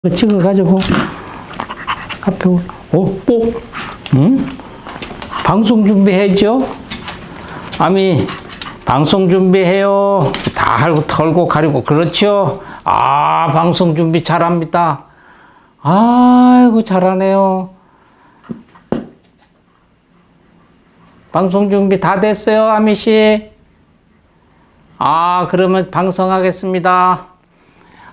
찍어가지고 앞에 꼭 방송 준비해죠. 아미 방송 준비해요. 다 하고 털고 가리고 그렇죠. 아 방송 준비 잘합니다. 아이고 잘하네요. 방송 준비 다 됐어요, 아미씨? 아, 그러면 방송하겠습니다.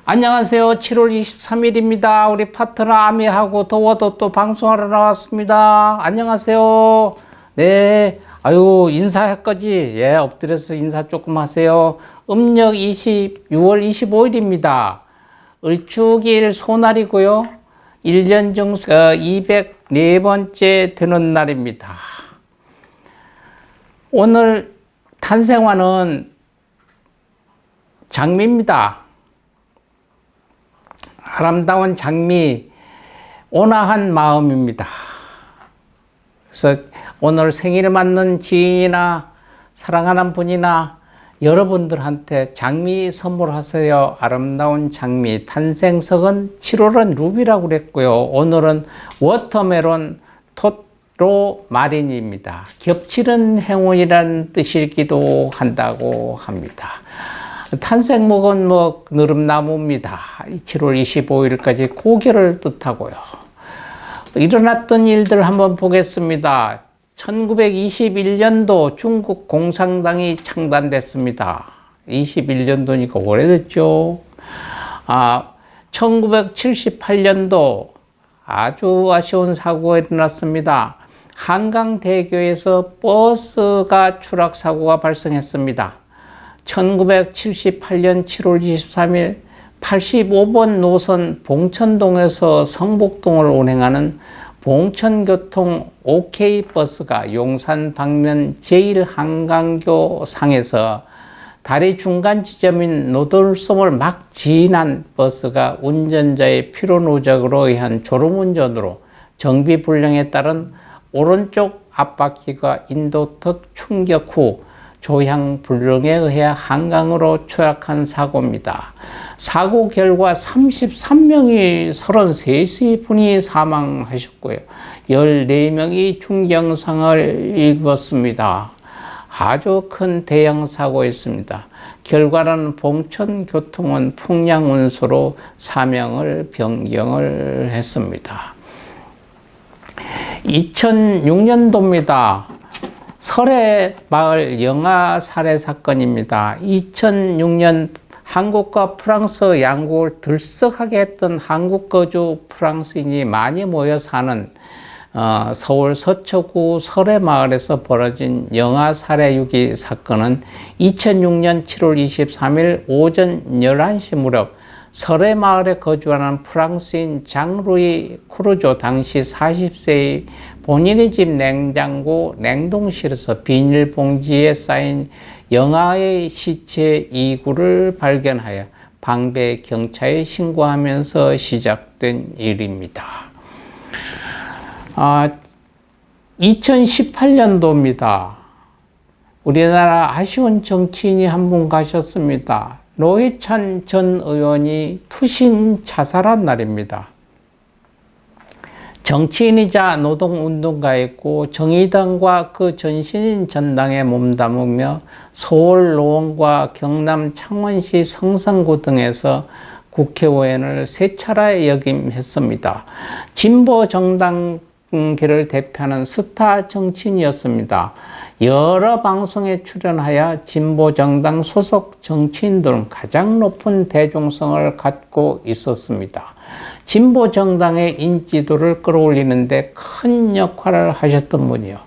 안녕하세요. 7월 23일입니다. 우리 파트너 아미하고 더워도 또 방송하러 나왔습니다. 안녕하세요. 네. 아유, 인사할 거지? 예, 엎드려서 인사 조금 하세요. 음력 6월 25일입니다. 을축일 소날이고요. 1년 중 204번째 되는 날입니다. 오늘 탄생화는 장미입니다. 아름다운 장미, 온화한 마음입니다. 그래서 오늘 생일 맞는 지인이나 사랑하는 분이나 여러분들한테 장미 선물하세요. 아름다운 장미. 탄생석은 7월은 루비라고 그랬고요. 오늘은 워터멜론 토로마린입니다. 겹치는 행운이라는 뜻이기도 한다고 합니다. 탄생목은 느릅나무입니다. 7월 25일까지 고개를 뜻하고요. 일어났던 일들 한번 보겠습니다. 1921년도 중국 공산당이 창단됐습니다. 21년도니까 오래됐죠. 1978년도 아주 아쉬운 사고가 일어났습니다. 한강대교에서 버스가 추락 사고가 발생했습니다. 1978년 7월 23일 85번 노선 봉천동에서 성북동을 운행하는 봉천교통 OK버스가 용산 방면 제1한강교 상에서 다리 중간 지점인 노들섬을 막 지난 버스가 운전자의 피로 누적으로 의한 졸음운전으로 정비불량에 따른 오른쪽 앞바퀴가 인도턱 충격 후 조향불능에 의해 한강으로 추락한 사고입니다. 사고 결과 33명이 33분이 사망하셨고요. 14명이 중경상을 입었습니다. 아주 큰 대형 사고였습니다. 결과는 봉천교통은 풍량운수로 사명을 변경을 했습니다. 2006년도입니다. 설해 마을 영아 살해 사건입니다. 2006년 한국과 프랑스 양국을 들썩하게 했던 한국 거주 프랑스인이 많이 모여 사는 서울 서초구 설해 마을에서 벌어진 영아 살해 유기 사건은 2006년 7월 23일 오전 11시 무렵 설해 마을에 거주하는 프랑스인 장루이 크루조 당시 40세의 본인의 집 냉장고 냉동실에서 비닐봉지에 쌓인 영아의 시체 2구를 발견하여 방배 경찰에 신고하면서 시작된 일입니다. 2018년도입니다. 우리나라 아쉬운 정치인이 한 분 가셨습니다. 노회찬 전 의원이 투신 자살한 날입니다. 정치인이자 노동운동가였고 정의당과 그 전신인 전당에 몸담으며 서울 노원과 경남 창원시 성산구 등에서 국회의원을 3차례 역임했습니다. 진보 정당계를 대표하는 스타 정치인이었습니다. 여러 방송에 출연하여 진보 정당 소속 정치인들은 가장 높은 대중성을 갖고 있었습니다. 진보 정당의 인지도를 끌어올리는데 큰 역할을 하셨던 분이요.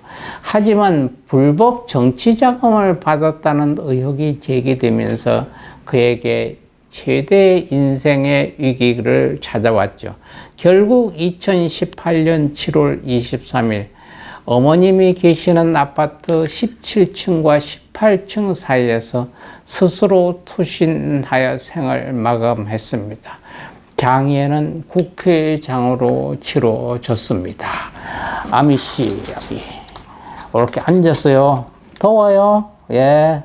하지만 불법 정치 자금을 받았다는 의혹이 제기되면서 그에게 최대 인생의 위기를 찾아왔죠. 결국 2018년 7월 23일 어머님이 계시는 아파트 17층과 18층 사이에서 스스로 투신하여 생을 마감했습니다. 장례는 국회장으로 치러졌습니다. 아미씨, 이렇게 앉았어요. 더워요? 예.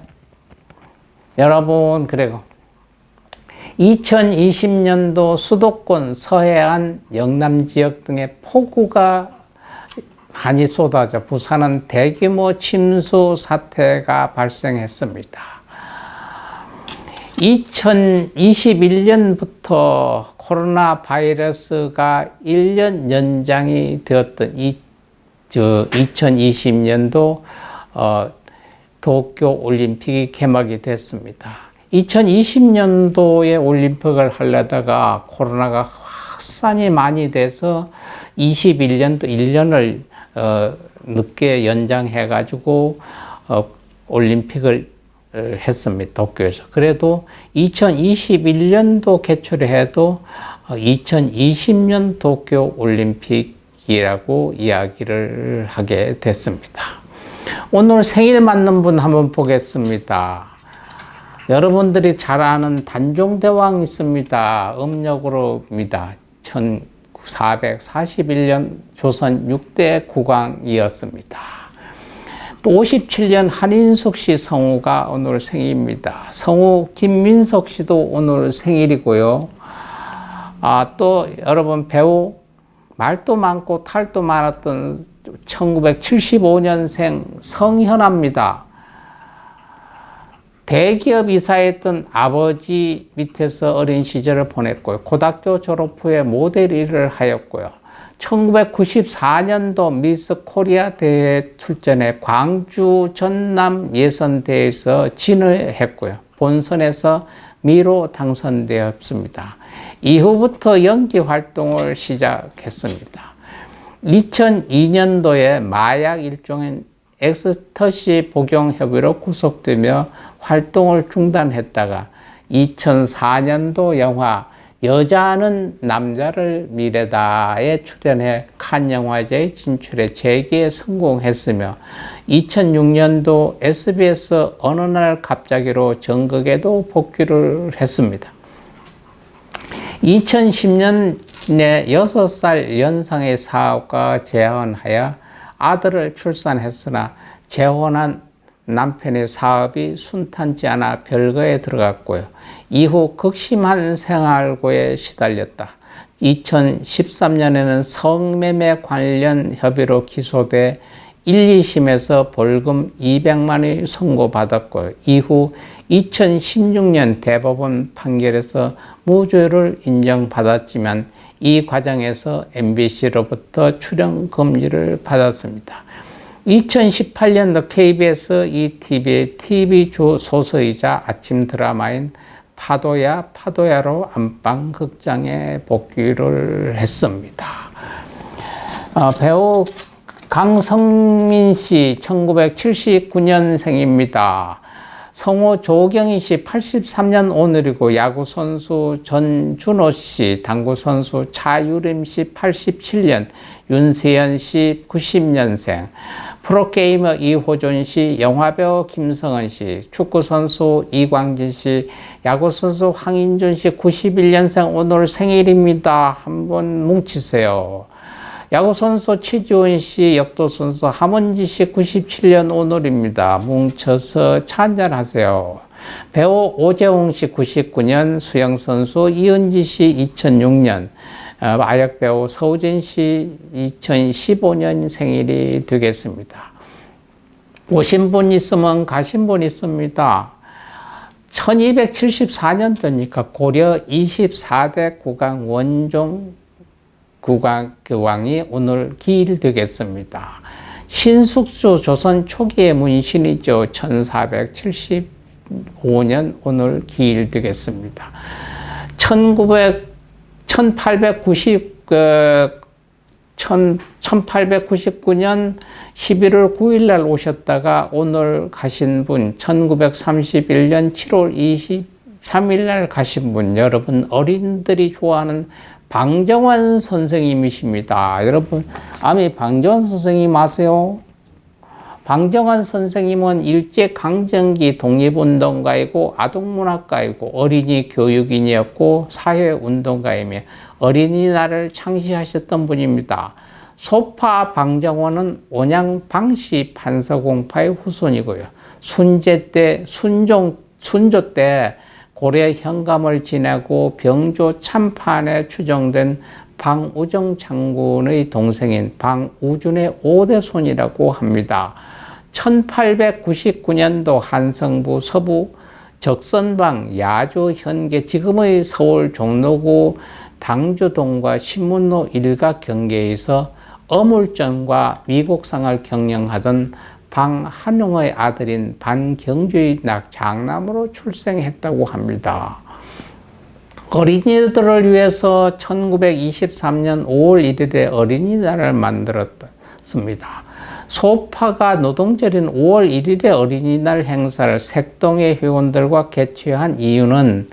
여러분, 그래요. 2020년도 수도권, 서해안, 영남 지역 등의 폭우가 많이 쏟아져 부산은 대규모 침수 사태가 발생했습니다. 2021년부터 코로나 바이러스가 1년 연장이 되었던 2020년도 도쿄 올림픽이 개막이 됐습니다. 2020년도에 올림픽을 하려다가 코로나가 확산이 많이 돼서 21년도 1년을 늦게 연장해 가지고 올림픽을 했습니다. 도쿄에서. 그래도 2021년도 개최를 해도 2020년 도쿄 올림픽이라고 이야기를 하게 됐습니다. 오늘 생일 맞는 분 한번 보겠습니다. 여러분들이 잘 아는 단종대왕 있습니다. 음력으로입니다. 1441년 조선 6대 국왕이었습니다. 또 57년 한인숙 씨 성우가 오늘 생일입니다. 성우 김민석 씨도 오늘 생일이고요. 또 여러분 배우 말도 많고 탈도 많았던 1975년생 성현아입니다. 대기업 이사했던 아버지 밑에서 어린 시절을 보냈고요. 고등학교 졸업 후에 모델 일을 하였고요. 1994년도 미스 코리아 대회 출전해 광주 전남 예선대회에서 진을 했고요. 본선에서 미로 당선되었습니다. 이후부터 연기 활동을 시작했습니다. 2002년도에 마약 일종인 엑스터시 복용 협의로 구속되며 활동을 중단했다가 2004년도 영화 여자는 남자를 미래다에 출연해 칸 영화제에 진출해 재기에 성공했으며 2006년도 SBS 어느 날 갑자기로 전극에도 복귀를 했습니다. 2010년에 6살 연상의 사업가 재혼하여 아들을 출산했으나 재혼한 남편의 사업이 순탄치 않아 별거에 들어갔고요. 이후 극심한 생활고에 시달렸다. 2013년에는 성매매 관련 협의로 기소돼 1, 2심에서 벌금 200만 원을 선고받았고요. 이후 2016년 대법원 판결에서 무죄를 인정받았지만 이 과정에서 MBC로부터 출연 금지를 받았습니다. 2018년도 KBS ETV의 TV 소설이자 아침 드라마인 파도야로 안방 극장에 복귀를 했습니다. 배우 강성민 씨 1979년생입니다. 성우 조경희 씨 83년 오늘이고 야구선수 전준호 씨, 당구선수 차유림 씨 87년, 윤세연 씨 90년생, 프로게이머 이호준 씨, 영화배우 김성은 씨, 축구선수 이광진 씨, 야구선수 황인준 씨 91년생 오늘 생일입니다. 한번 뭉치세요. 야구선수 최지훈 씨, 역도선수 함은지 씨 97년 오늘입니다. 뭉쳐서 찬잔하세요. 배우 오재홍 씨 99년, 수영선수 이은지 씨 2006년, 마약배우 서우진 씨 2015년 생일이 되겠습니다. 오신 분 있으면 가신 분 있습니다. 1274년도니까 고려 24대 국왕 원종 국왕이 오늘 기일되겠습니다. 신숙주 조선 초기의 문신이죠. 1475년 오늘 기일되겠습니다. 1899년 11월 9일 날 오셨다가 오늘 가신 분, 1931년 7월 23일 날 가신 분, 여러분 어린들이 좋아하는 방정환 선생님이십니다. 여러분 아미 방정환 선생님 아세요? 방정환 선생님은 일제강점기 독립운동가이고 아동문학가이고 어린이 교육인이었고 사회운동가이며 어린이날을 창시하셨던 분입니다. 소파 방정환은 온양 방씨 판서공파의 후손이고요. 순조 때 고려 현감을 지내고 병조 참판에 추정된 방우정 장군의 동생인 방우준의 5대 손이라고 합니다. 1899년도 한성부 서부 적선방 야조 현계 지금의 서울 종로구 당주동과 신문로 일가 경계에서 어물전과 미국상을 경영하던 방한용의 아들인 반경주의 장남으로 출생했다고 합니다. 어린이들을 위해서 1923년 5월 1일에 어린이날을 만들었습니다. 소파가 노동절인 5월 1일에 어린이날 행사를 색동의 회원들과 개최한 이유는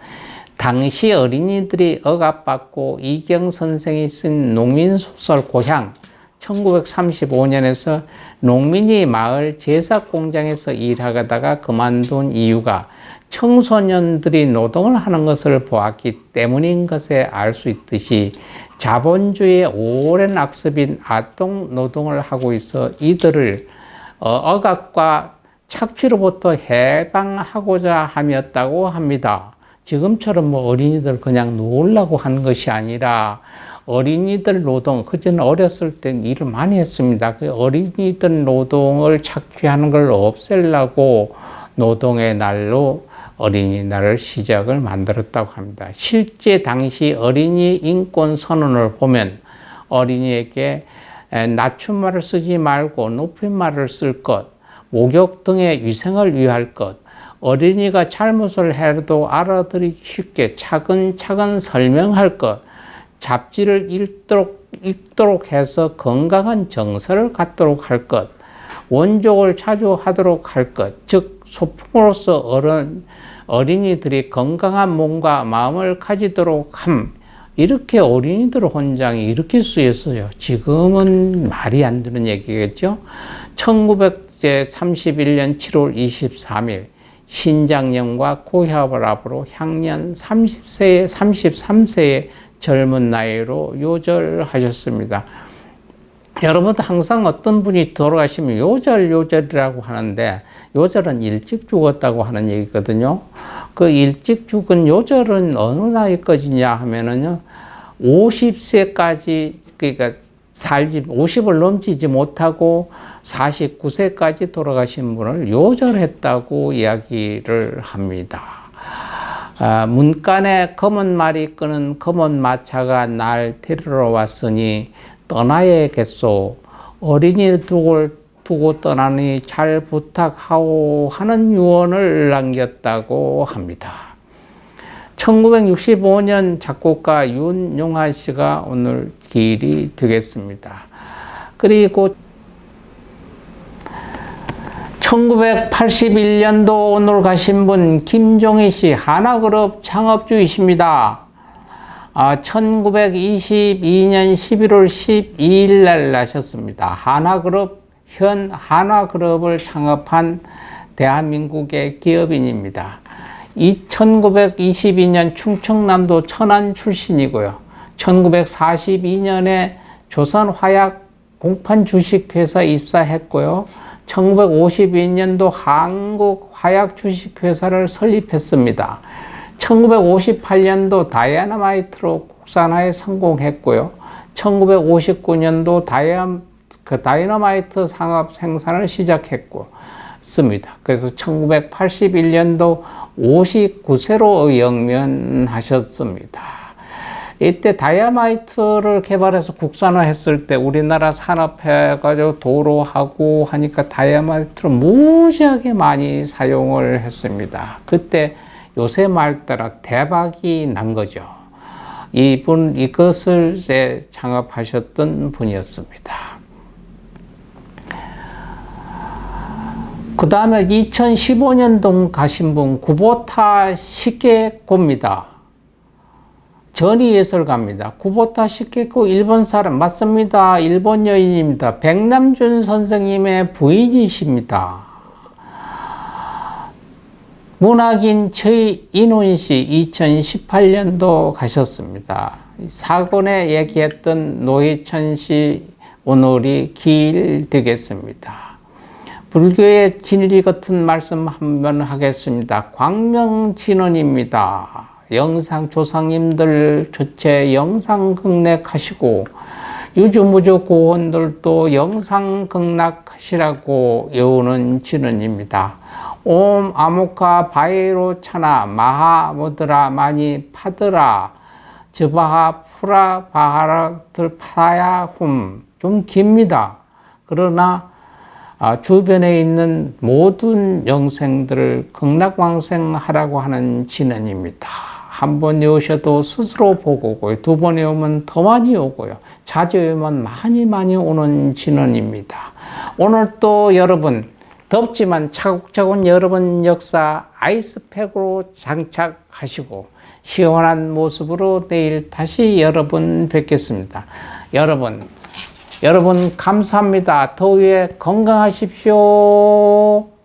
당시 어린이들이 억압받고 이경 선생이 쓴 농민소설 고향 1935년에서 농민이 마을 제사공장에서 일하다가 그만둔 이유가 청소년들이 노동을 하는 것을 보았기 때문인 것에 알 수 있듯이 자본주의의 오랜 악습인 아동 노동을 하고 있어 이들을 억압과 착취로부터 해방하고자 함이었다고 합니다. 지금처럼 어린이들 그냥 놀라고 한 것이 아니라 어린이들 노동, 그전에 어렸을 땐 일을 많이 했습니다. 그 어린이들 노동을 착취하는 걸 없애려고 노동의 날로 어린이날을 시작을 만들었다고 합니다. 실제 당시 어린이 인권 선언을 보면 어린이에게 낮춤말을 쓰지 말고 높임말을 쓸 것, 목욕 등의 위생을 위할 것, 어린이가 잘못을 해도 알아들이기 쉽게 차근차근 설명할 것, 잡지를 읽도록 해서 건강한 정서를 갖도록 할 것, 원족을 자주 하도록 할 것, 즉 소풍으로서 어린이들이 건강한 몸과 마음을 가지도록 함. 이렇게 어린이들 헌장이 이렇게 쓰였어요. 지금은 말이 안 되는 얘기겠죠. 1931년 7월 23일 신장염과 고혈압을 앞으로 향년 30세에 33세의 젊은 나이로 요절하셨습니다. 여러분도 항상 어떤 분이 돌아가시면 요절이라고 하는데 요절은 일찍 죽었다고 하는 얘기거든요. 그 일찍 죽은 요절은 어느 나이까지냐 하면은요, 50세까지, 그러니까 50을 넘지지 못하고 49세까지 돌아가신 분을 요절했다고 이야기를 합니다. 문간에 검은 말이 끄는 검은 마차가 날 데리러 왔으니 떠나야겠소. 어린이 두고 떠나니 잘 부탁하오 하는 유언을 남겼다고 합니다. 1965년 작곡가 윤용하 씨가 오늘 기일이 되겠습니다. 그리고 1981년도 오늘 가신 분 김종희 씨, 한화그룹 창업주이십니다. 1922년 11월 12일 날 나셨습니다. 현 한화그룹을 창업한 대한민국의 기업인입니다. 1922년 충청남도 천안 출신이고요. 1942년에 조선화약 공판 주식회사 입사했고요. 1952년도 한국화약 주식회사를 설립했습니다. 1958년도 다이너마이트로 국산화에 성공했고요. 1959년도 다이너마이트 상업 생산을 시작했습니다. 그래서 1981년도 59세로 영면하셨습니다. 이때 다이너마이트를 개발해서 국산화했을 때 우리나라 산업해가지고 도로하고 하니까 다이너마이트를 무지하게 많이 사용을 했습니다. 그때 요새 말 따라 대박이 난 거죠. 이것을 이제 창업하셨던 분이었습니다. 그 다음에 2015년도 가신 분 구보타 시케코입니다. 전이예술가입니다. 구보타 시케코 일본 사람 맞습니다. 일본 여인입니다. 백남준 선생님의 부인이십니다. 문학인 최인훈 씨 2018년도 가셨습니다. 사건에 얘기했던 노희천 씨 오늘이 기일 되겠습니다. 불교의 진리 같은 말씀 한번 하겠습니다. 광명진언입니다. 영상 조상님들 전체 영상 극락하시고 유주무주 고원들도 영상 극락하시라고 여우는 진언입니다. 옴 아모카 바이로 차나 마하 모드라 마니 파드라 즈바하 프라 바하라들 파야 좀 깁니다. 그러나 주변에 있는 모든 영생들을 극락왕생하라고 하는 진언입니다. 한 번 외우셔도 스스로 보고 오고요. 두 번 외우면 더 많이 오고요. 자주 외우면 많이 오는 진언입니다. 오늘 또 여러분 덥지만 차곡차곡 여러분 역사 아이스팩으로 장착하시고 시원한 모습으로 내일 다시 여러분 뵙겠습니다. 여러분 감사합니다. 더위에 건강하십시오.